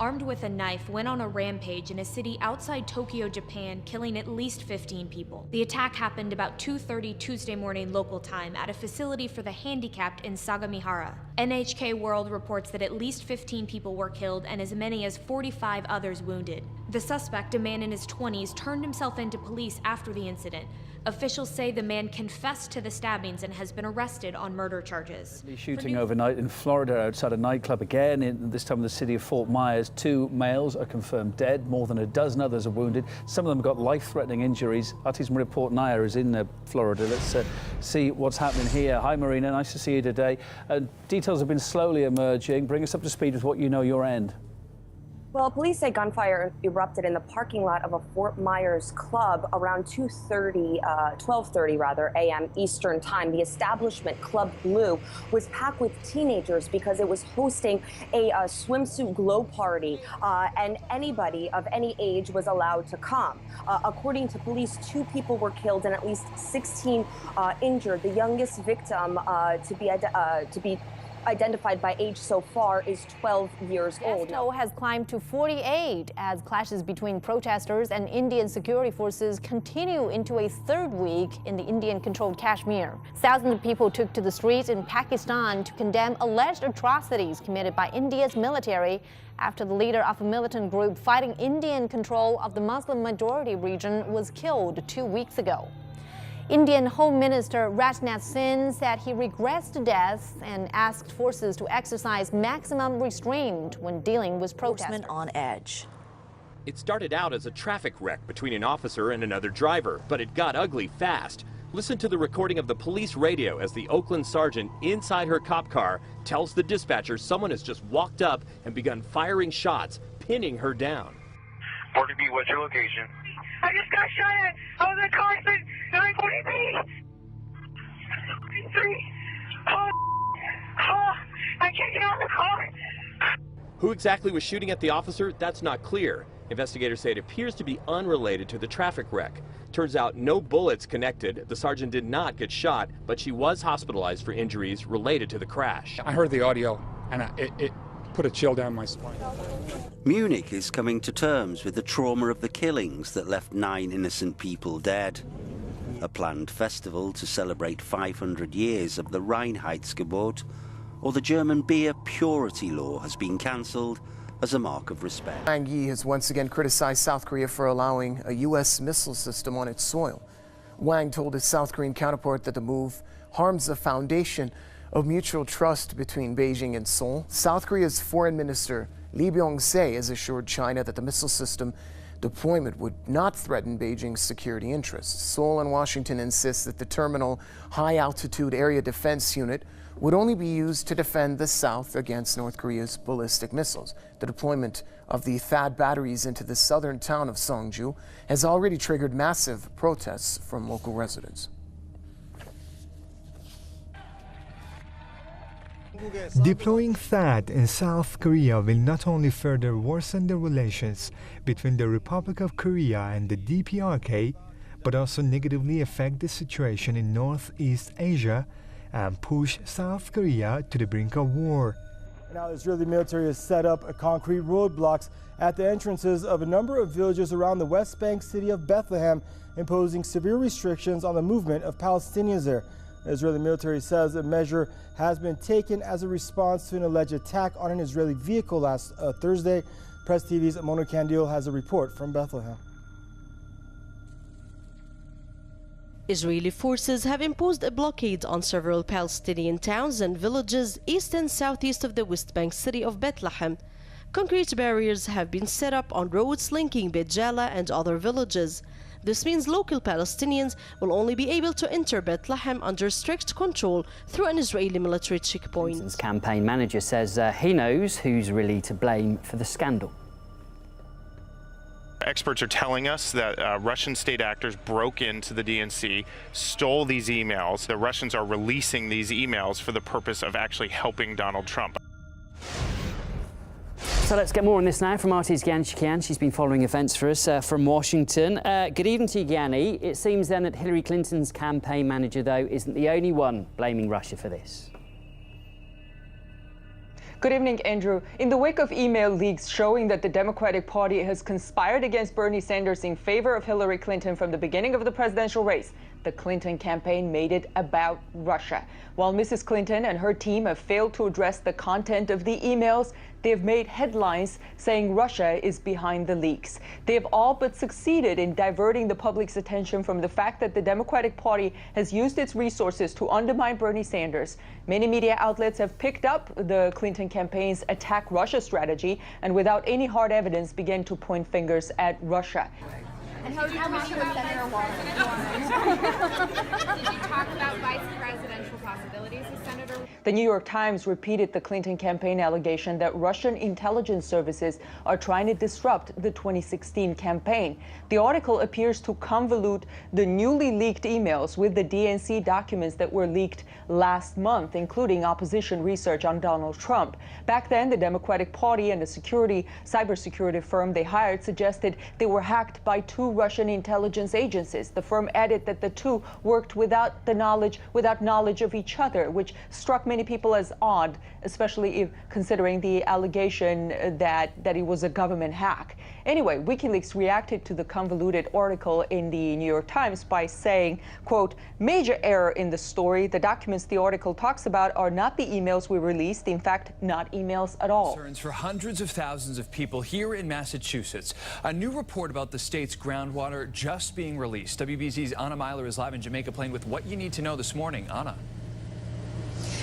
armed with a knife went on a rampage in a city outside Tokyo, Japan, killing at least 15 people. The attack happened about 2:30 Tuesday morning local time at a facility for the handicapped in Sagamihara. NHK World reports that at least 15 people were killed and as many as 45 others wounded. The suspect, a man in his 20s, turned himself into police after the incident. Officials say the man confessed to the stabbings and has been arrested on murder charges. Shooting overnight in Florida outside a nightclub again, this time in the city of Fort Myers. 2 males are confirmed dead. More than a dozen others are wounded. Some of them got life-threatening injuries. RT's Report Naya is in Florida. Let's see what's happening here. Hi, Marina. Nice to see you today. Details have been slowly emerging. Bring us up to speed with what you know your end. Well, police say gunfire erupted in the parking lot of a Fort Myers club around 12:30 a.m. Eastern time. The establishment, Club Blue, was packed with teenagers because it was hosting a swimsuit glow party, and anybody of any age was allowed to come. According to police, 2 people were killed and at least 16 injured. The youngest victim to be identified by age so far is 12 years old. Death toll has climbed to 48 as clashes between protesters and Indian security forces continue into a 3rd week in the Indian-controlled Kashmir. Thousands of people took to the streets in Pakistan to condemn alleged atrocities committed by India's military after the leader of a militant group fighting Indian control of the Muslim-majority region was killed 2 weeks ago. Indian Home Minister Rajnath Singh said he regrets the deaths and asked forces to exercise maximum restraint when dealing with protesters. On edge. It started out as a traffic wreck between an officer and another driver, but it got ugly fast. Listen to the recording of the police radio as the Oakland sergeant inside her cop car tells the dispatcher someone has just walked up and begun firing shots, pinning her down. 40B, what's your location? I just got shot at. I was at Carson, 940B. 3. Oh, I can't get out of the car. Who exactly was shooting at the officer? That's not clear. Investigators say it appears to be unrelated to the traffic wreck. Turns out no bullets connected. The sergeant did not get shot, but she was hospitalized for injuries related to the crash. I heard the audio, and it put a chill down my spine. Munich is coming to terms with the trauma of the killings that left 9 innocent people dead. A planned festival to celebrate 500 years of the Reinheitsgebot, or the German beer purity law, has been cancelled as a mark of respect. Wang Yi has once again criticized South Korea for allowing a U.S. missile system on its soil. Wang told his South Korean counterpart that the move harms the foundation of mutual trust between Beijing and Seoul. South Korea's Foreign Minister Lee Byung-se has assured China that the missile system deployment would not threaten Beijing's security interests. Seoul and Washington insist that the terminal high-altitude area defense unit would only be used to defend the South against North Korea's ballistic missiles. The deployment of the THAAD batteries into the southern town of Songju has already triggered massive protests from local residents. Deploying THAAD in South Korea will not only further worsen the relations between the Republic of Korea and the DPRK, but also negatively affect the situation in Northeast Asia and push South Korea to the brink of war. Now, the Israeli military has set up concrete roadblocks at the entrances of a number of villages around the West Bank city of Bethlehem, imposing severe restrictions on the movement of Palestinians there. The Israeli military says a measure has been taken as a response to an alleged attack on an Israeli vehicle last Thursday. Press TV's Mona Kandil has a report from Bethlehem. Israeli forces have imposed a blockade on several Palestinian towns and villages east and southeast of the West Bank city of Bethlehem. Concrete barriers have been set up on roads linking Beit Jala and other villages. This means local Palestinians will only be able to enter Bethlehem under strict control through an Israeli military checkpoint. Clinton's campaign manager says he knows who's really to blame for the scandal. Experts are telling us that Russian state actors broke into the DNC, stole these emails. The Russians are releasing these emails for the purpose of actually helping Donald Trump. So let's get more on this now from RT's Gyan Shikian. She's been following events for us from Washington. Good evening to you, Gyani. It seems then that Hillary Clinton's campaign manager, though, isn't the only one blaming Russia for this. Good evening, Andrew. In the wake of email leaks showing that the Democratic Party has conspired against Bernie Sanders in favor of Hillary Clinton from the beginning of the presidential race, the Clinton campaign made it about Russia. While Mrs. Clinton and her team have failed to address the content of the emails, they have made headlines saying Russia is behind the leaks. They have all but succeeded in diverting the public's attention from the fact that the Democratic Party has used its resources to undermine Bernie Sanders. Many media outlets have picked up the Clinton campaign's attack Russia strategy and without any hard evidence began to point fingers at Russia. And how did you talk about Senator Warren? Did you talk about vice presidential possibilities with Senator? The New York Times repeated the Clinton campaign allegation that Russian intelligence services are trying to disrupt the 2016 campaign. The article appears to convolute the newly leaked emails with the DNC documents that were leaked last month, including opposition research on Donald Trump. Back then, the Democratic Party and the cybersecurity firm they hired suggested they were hacked by two Russian intelligence agencies. The firm added that the two worked without knowledge of each other, which struck many people as odd, especially if considering the allegation that it was a government hack. Anyway, WikiLeaks reacted to the convoluted article in the New York Times by saying, quote, "Major error in the story. The documents the article talks about are not the emails we released. In fact, not emails at all." Concerns for hundreds of thousands of people here in Massachusetts. A new report about the state's groundwater just being released. WBZ's Anna Myler is live in Jamaica Plain with what you need to know this morning. Anna.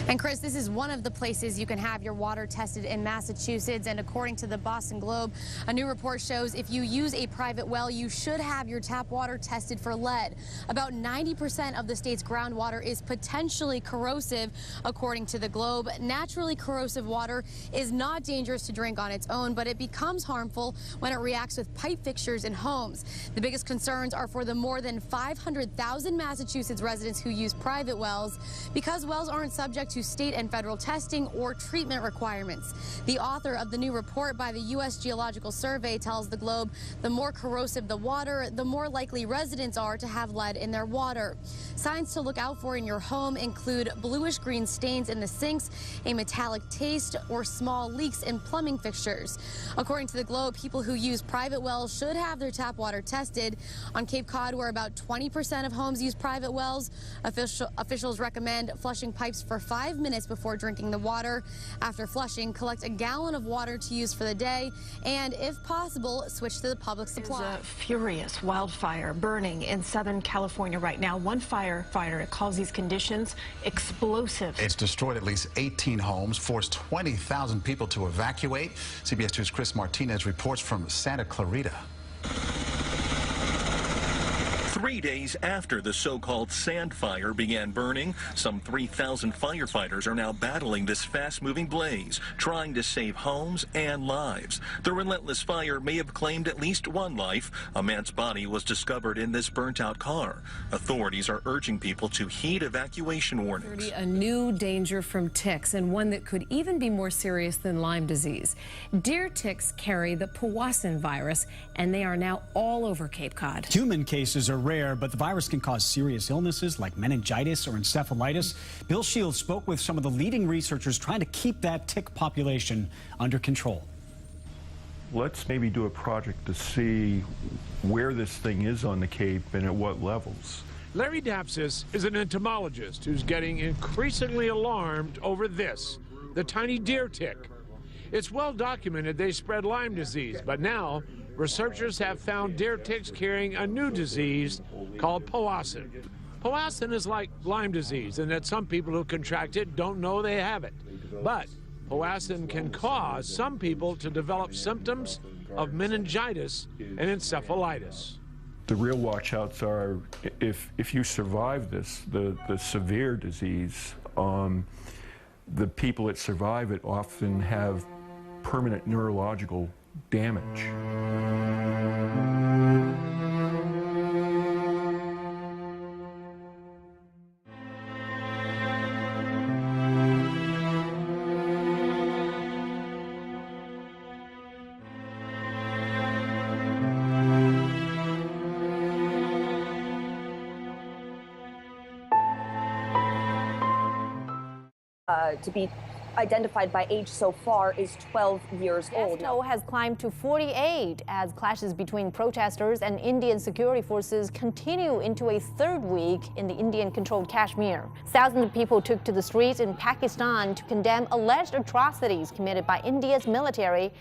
And Chris, this is one of the places you can have your water tested in Massachusetts. And according to the Boston Globe, a new report shows if you use a private well, you should have your tap water tested for lead. About 90% of the state's groundwater is potentially corrosive, according to the Globe. Naturally corrosive water is not dangerous to drink on its own, but it becomes harmful when it reacts with pipe fixtures in homes. The biggest concerns are for the more than 500,000 Massachusetts residents who use private wells, because wells aren't subject to state and federal testing or treatment requirements. The author of the new report by the U.S. Geological Survey tells the Globe the more corrosive the water, the more likely residents are to have lead in their water. Signs to look out for in your home include bluish-green stains in the sinks, a metallic taste, or small leaks in plumbing fixtures. According to the Globe, people who use private wells should have their tap water tested. On Cape Cod, where about 20% of homes use private wells, officials recommend flushing pipes for 5 minutes before drinking the water. After flushing, collect a gallon of water to use for the day, and if possible, switch to the public supply. There's a furious wildfire burning in Southern California right now. One firefighter calls these conditions explosive. It's destroyed at least 18 homes, forced 20,000 people to evacuate. CBS 2's Chris Martinez reports from Santa Clarita. 3 days after the so-called sand fire began burning, some 3,000 firefighters are now battling this fast-moving blaze, trying to save homes and lives. The relentless fire may have claimed at least one life. A man's body was discovered in this burnt-out car. Authorities are urging people to heed evacuation warnings. A new danger from ticks, and one that could even be more serious than Lyme disease. Deer ticks carry the Powassan virus, and they are now all over Cape Cod. Human cases are rare, but the virus can cause serious illnesses like meningitis or encephalitis. Bill Shields spoke with some of the leading researchers trying to keep that tick population under control. Let's maybe do a project to see where this thing is on the Cape and at what levels. Larry Dapsis is an entomologist who's getting increasingly alarmed over this, the tiny deer tick. It's well documented they spread Lyme disease, but now researchers have found deer ticks carrying a new disease called Powassan. Powassan is like Lyme disease in that some people who contract it don't know they have it. But Powassan can cause some people to develop symptoms of meningitis and encephalitis. The real watch-outs are if you survive this, the severe disease, the people that survive it often have permanent neurological damage. To be identified by age so far is 12 years old. Death toll has climbed to 48 as clashes between protesters and Indian security forces continue into a third week in the Indian-controlled Kashmir. Thousands of people took to the streets in Pakistan to condemn alleged atrocities committed by India's military.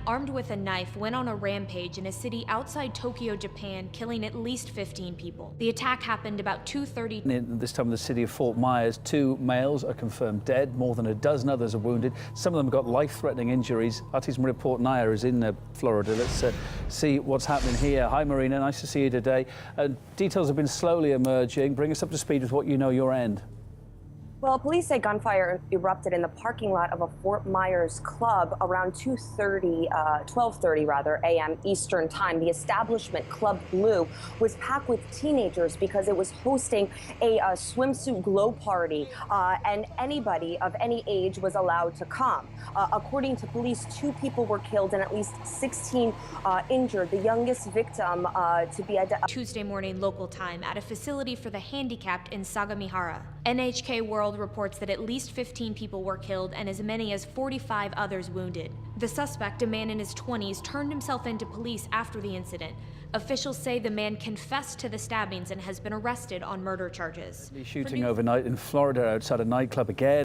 Armed with a knife, went on a rampage in a city outside Tokyo, Japan, killing at least 15 people. The attack happened about 2:30. This time in the city of Fort Myers, 2 males are confirmed dead. More than a dozen others are wounded. Some of them got life-threatening injuries. Our team Marina Naya is in Florida. Let's see what's happening here. Hi, Marina. Nice to see you today. Details have been slowly emerging. Bring us up to speed with what you know your end. Well, police say gunfire erupted in the parking lot of a Fort Myers club around 12:30 a.m. Eastern time. The establishment, Club Blue, was packed with teenagers because it was hosting a swimsuit glow party, and anybody of any age was allowed to come. According to police, 2 people were killed and at least 16 injured. The youngest victim to be identified Tuesday morning local time at a facility for the handicapped in Sagamihara. NHK World reports that at least 15 people were killed and as many as 45 others wounded. The suspect, a man in his 20s, turned himself into police after the incident. Officials say the man confessed to the stabbings and has been arrested on murder charges. Shooting overnight in Florida outside a nightclub again.